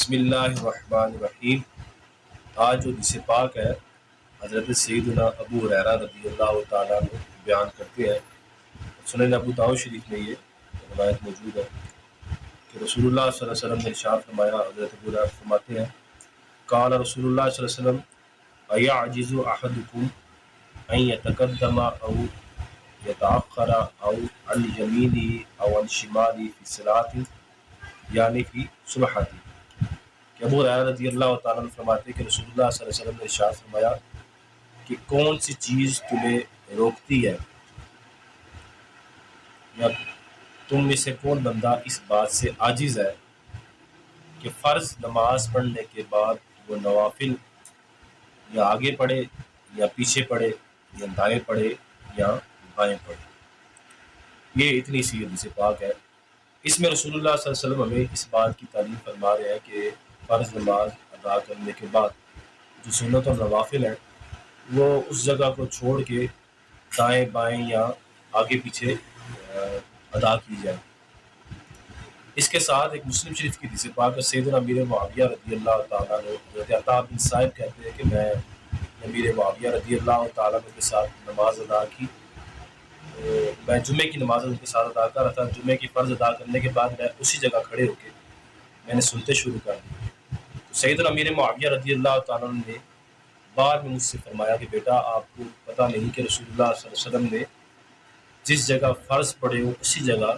بسم اللہ الرحمن الرحیم۔ آج جو حدیث پاک ہے حضرت سیدنا ابو ہریرہ رضی اللہ تعالیٰ عنہ بیان کرتے ہیں۔ سنن ابو داؤد شریف میں یہ روایت موجود ہے کہ رسول اللہ صلی اللہ علیہ وسلم نے ارشاد فرمایا، حضرت ابو ہریرہ فرماتے ہیں قال رسول اللہ صلی اللہ علیہ وسلم ایعجز احدکم ان یتقدم او یتأخر او عن یمینہ او عن شمالہ فی الصلاۃ یعنی فی صبحۃ۔ کہ ابو ہریرہ رضی اللہ تعالیٰ عنہ فرماتے ہیں کہ رسول اللہ صلی اللہ علیہ وسلم نے ارشاد فرمایا کہ کون سی چیز تمہیں روکتی ہے، یا تم میں سے کون بندہ اس بات سے عاجز ہے کہ فرض نماز پڑھنے کے بعد وہ نوافل یا آگے پڑھے یا پیچھے پڑھے یا دائیں پڑھے یا بائیں پڑھے۔ یہ اتنی سی حدیث پاک ہے۔ اس میں رسول اللہ صلی اللہ علیہ وسلم ہمیں اس بات کی تعلیم فرما رہے ہیں کہ فرض نماز ادا کرنے کے بعد جو سنت اور نوافل ہیں وہ اس جگہ کو چھوڑ کے دائیں بائیں یا آگے پیچھے ادا کی جائے۔ اس کے ساتھ ایک مسلم شریف کی حدیث پاک ہے، سیدنا امیر معاویہ رضی اللہ تعالیٰ عنہ حضرت عطا بن صائب کہتے ہیں کہ میں امیر معاویہ رضی اللہ تعالیٰ عنہ کے ساتھ نماز ادا کی، میں جمعے کی نماز ان کے ساتھ ادا کر رہا تھا۔ جمعے کی فرض ادا کرنے کے بعد میں اسی جگہ کھڑے ہو کے میں نے سنتے شروع کر دی۔ تو سیدنا امیر معاویہ رضی اللہ تعالیٰ عنہ نے بعد میں مجھ سے فرمایا کہ بیٹا آپ کو پتہ نہیں کہ رسول اللہ صلی اللہ علیہ وسلم نے جس جگہ فرض پڑے ہو اسی جگہ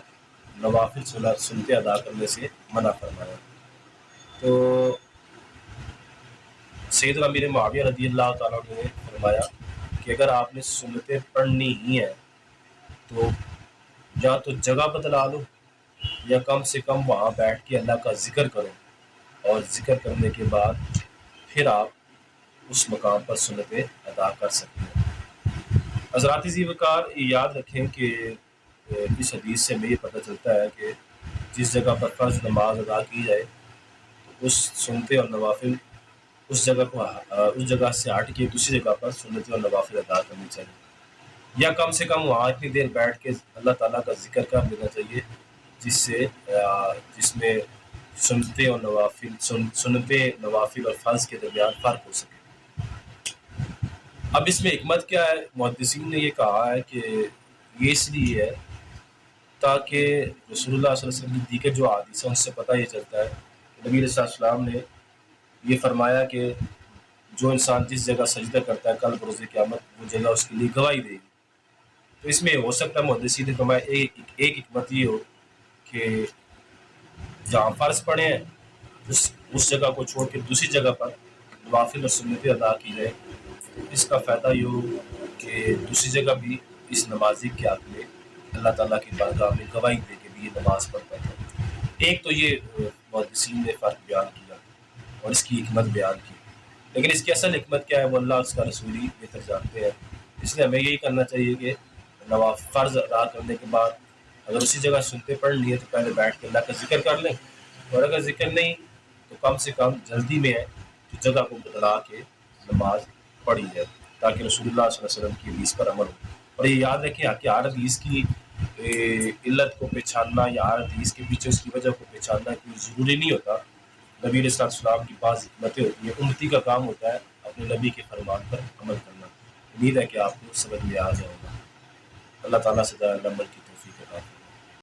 نوافل سنتے ادا کرنے سے منع فرمایا۔ تو سیدنا امیر معاویہ رضی اللہ تعالیٰ عنہ نے فرمایا کہ اگر آپ نے سنتیں پڑھنی ہی ہیں تو یا تو جگہ بدلا لو یا کم سے کم وہاں بیٹھ کے اللہ کا ذکر کرو، اور ذکر کرنے کے بعد پھر آپ اس مقام پر سنتیں ادا کر سکتے ہیں۔ حضرات ذی وقار یاد رکھیں کہ اس حدیث سے ہمیں یہ پتہ چلتا ہے کہ جس جگہ پر فرض نماز ادا کی جائے تو اس سنتے اور نوافل اس جگہ سے ہٹ کے دوسری جگہ پر سنتیں اور نوافل ادا کرنی چاہیے، یا کم سے کم وہاں اتنی دیر بیٹھ کے اللہ تعالیٰ کا ذکر کر لینا چاہیے جس میں سنتے نوافل اور فرض کے درمیان فرق ہو سکے۔ اب اس میں حکمت کیا ہے؟ محدثین نے یہ کہا ہے کہ یہ اس لیے ہے تاکہ رسول اللہ صلی اللہ علیہ وسلم کی دیگر جو احادیث ہیں ان سے پتہ یہ چلتا ہے کہ نبی علیہ السلام نے یہ فرمایا کہ جو انسان جس جگہ سجدہ کرتا ہے کل بروز قیامت وہ جگہ اس کے لیے گواہی دے گی۔ تو اس میں ہو سکتا ہے محدثین نے فرمایا ایک حکمت یہ ہو کہ جہاں فرض پڑے ہیں اس جگہ کو چھوڑ کے دوسری جگہ پر نوافل اور سنتیں ادا کی جائے۔ اس کا فائدہ یہ ہو کہ دوسری جگہ بھی اس نمازی کے حق میں اللہ تعالیٰ کی بارگاہ میں گواہی دے کے بھی یہ نماز پڑھتا ہے۔ ایک تو یہ محدثین نے فرق بیان کیا اور اس کی حکمت بیان کی، لیکن اس کی اصل حکمت کیا ہے وہ اللہ اس کا رسول ہی بہتر جانتے ہیں۔ اس لیے ہمیں یہی کرنا چاہیے کہ فرض ادا کرنے کے بعد اگر اسی جگہ سنتے پڑھنی ہے تو پہلے بیٹھ کے اللہ کا ذکر کر لیں، اور اگر ذکر نہیں تو کم سے کم جلدی میں ہے تو جگہ کو بدلا کے نماز پڑھی جائے تاکہ رسول اللہ صلی اللہ علیہ وسلم کی حدیث پر عمل ہو۔ اور یہ یاد رکھیں کہ ہر حدیث کی علت کو پہچاننا یا ہر حدیث کے پیچھے اس کی وجہ کو پہچاننا کوئی ضروری نہیں ہوتا۔ نبی علیہ السلام کی بعض حکمتیں ہوتی ہیں، امتی کا کام ہوتا ہے اپنے نبی کے فرمان پر عمل کرنا۔ امید ہے کہ آپ کو سمجھ میں آ جائے گا۔ اللہ تعالیٰ سے دعا عمل کی